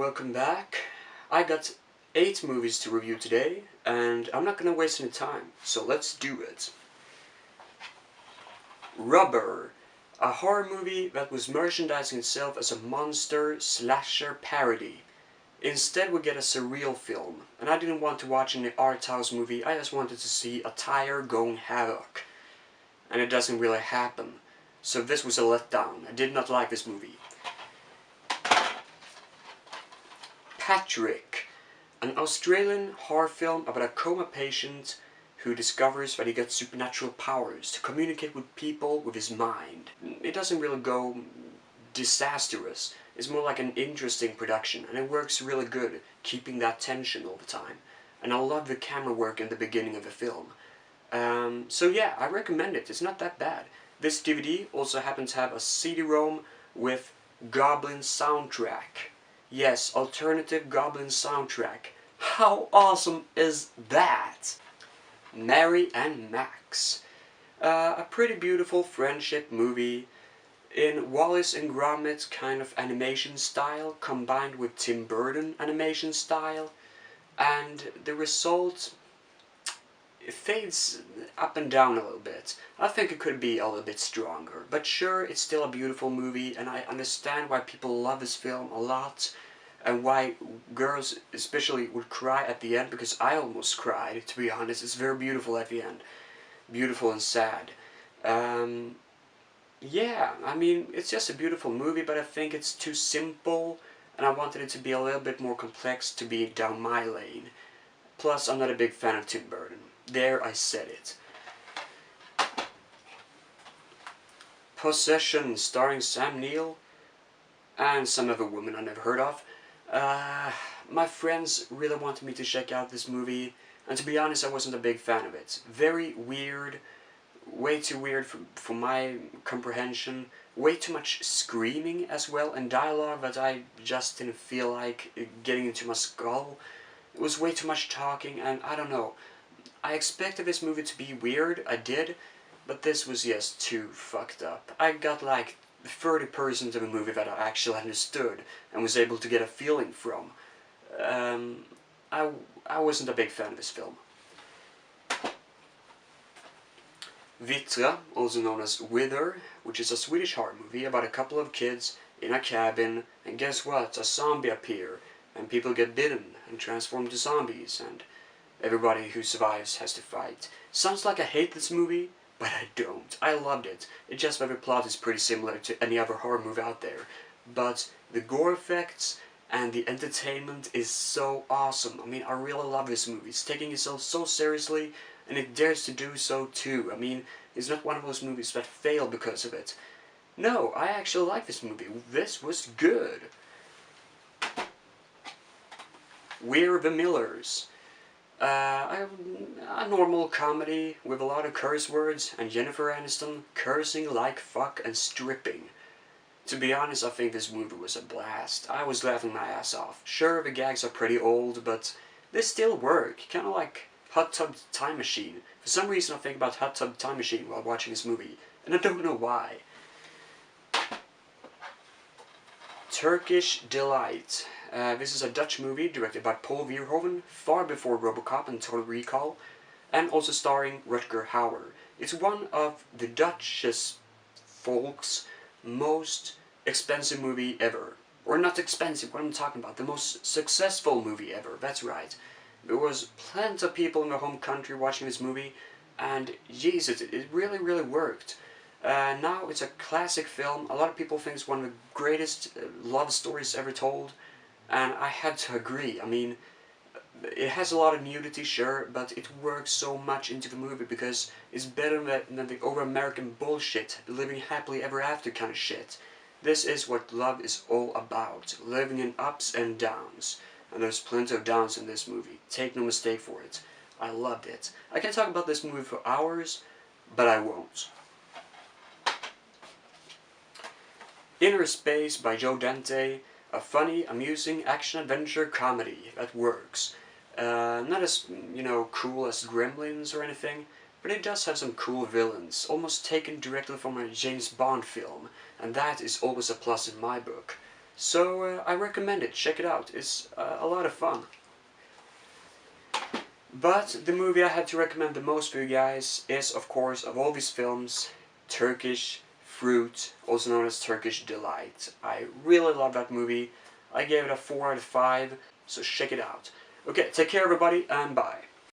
welcome back. I got 8 movies to review today, and I'm not gonna waste any time, so let's do it. Rubber, a horror movie that was merchandising itself as a monster slasher parody. Instead we get a surreal film, and I didn't want to watch any art house movie, I just wanted to see a tire going havoc. And it doesn't really happen, so this was a letdown. I did not like this movie. Patrick, an Australian horror film about a coma patient who discovers that he gets supernatural powers to communicate with people with his mind. It doesn't really go disastrous, it's more like an interesting production, and it works really good, keeping that tension all the time. And I love the camera work in the beginning of the film. So yeah, I recommend it, it's not that bad. This DVD also happens to have a CD-ROM with Goblin soundtrack. Yes, alternative Goblin soundtrack. How awesome is that? Mary and Max. A pretty beautiful friendship movie in Wallace and Gromit kind of animation style combined with Tim Burton animation style, and the result it fades up and down a little bit. I think it could be a little bit stronger, but sure, it's still a beautiful movie, and I understand why people love this film a lot, and why girls especially would cry at the end, because I almost cried, to be honest. It's very beautiful at the end. Beautiful and sad. Yeah, I mean, it's just a beautiful movie, but I think it's too simple, and I wanted it to be a little bit more complex to be down my lane. Plus, I'm not a big fan of Tim Burton. There, I said it. Possession, starring Sam Neill and some other woman I never heard of. My friends really wanted me to check out this movie, and to be honest, I wasn't a big fan of it. Very weird, way too weird for my comprehension. Way too much screaming as well, and dialogue that I just didn't feel like getting into my skull. It was way too much talking, and I don't know. I expected this movie to be weird, I did, but this was just too fucked up. I got like 30% of a movie that I actually understood and was able to get a feeling from. I wasn't a big fan of this film. Vitra, also known as Wither, which is a Swedish horror movie about a couple of kids in a cabin, and guess what? A zombie appears, and people get bitten and transform to zombies, and everybody who survives has to fight. Sounds like I hate this movie, but I don't. I loved it. It's just that the plot is pretty similar to any other horror movie out there. But the gore effects and the entertainment is so awesome. I mean, I really love this movie. It's taking itself so seriously, and it dares to do so too. I mean, it's not one of those movies that fail because of it. No, I actually like this movie. This was good. We're the Millers. A normal comedy with a lot of curse words and Jennifer Aniston cursing like fuck and stripping. To be honest, I think this movie was a blast. I was laughing my ass off. Sure, the gags are pretty old, but they still work. Kind of like Hot Tub Time Machine. For some reason I think about Hot Tub Time Machine while watching this movie, and I don't know why. Turkish Delight. This is a Dutch movie directed by Paul Verhoeven, far before RoboCop and Total Recall, and also starring Rutger Hauer. It's one of the Dutch's folks' most expensive movie ever. Or not expensive, what I'm talking about, the most successful movie ever, that's right. There was plenty of people in my home country watching this movie, and Jesus, it really, really worked. Now it's a classic film. A lot of people think it's one of the greatest love stories ever told, and I had to agree. I mean, it has a lot of nudity, sure, but it works so much into the movie because it's better than the over-American bullshit, living happily ever after kind of shit. This is what love is all about, living in ups and downs. And there's plenty of downs in this movie, take no mistake for it. I loved it. I can talk about this movie for hours, but I won't. Inner Space by Joe Dante, a funny, amusing action-adventure comedy that works. Not as, you know, cool as Gremlins or anything, but it does have some cool villains, almost taken directly from a James Bond film, and that is always a plus in my book. So I recommend it, check it out, it's a lot of fun. But the movie I had to recommend the most for you guys is, of course, of all these films, Turkish Fruit, also known as Turkish Delight. I really love that movie. I gave it a 4 out of 5, so check it out. Okay, take care everybody, and bye.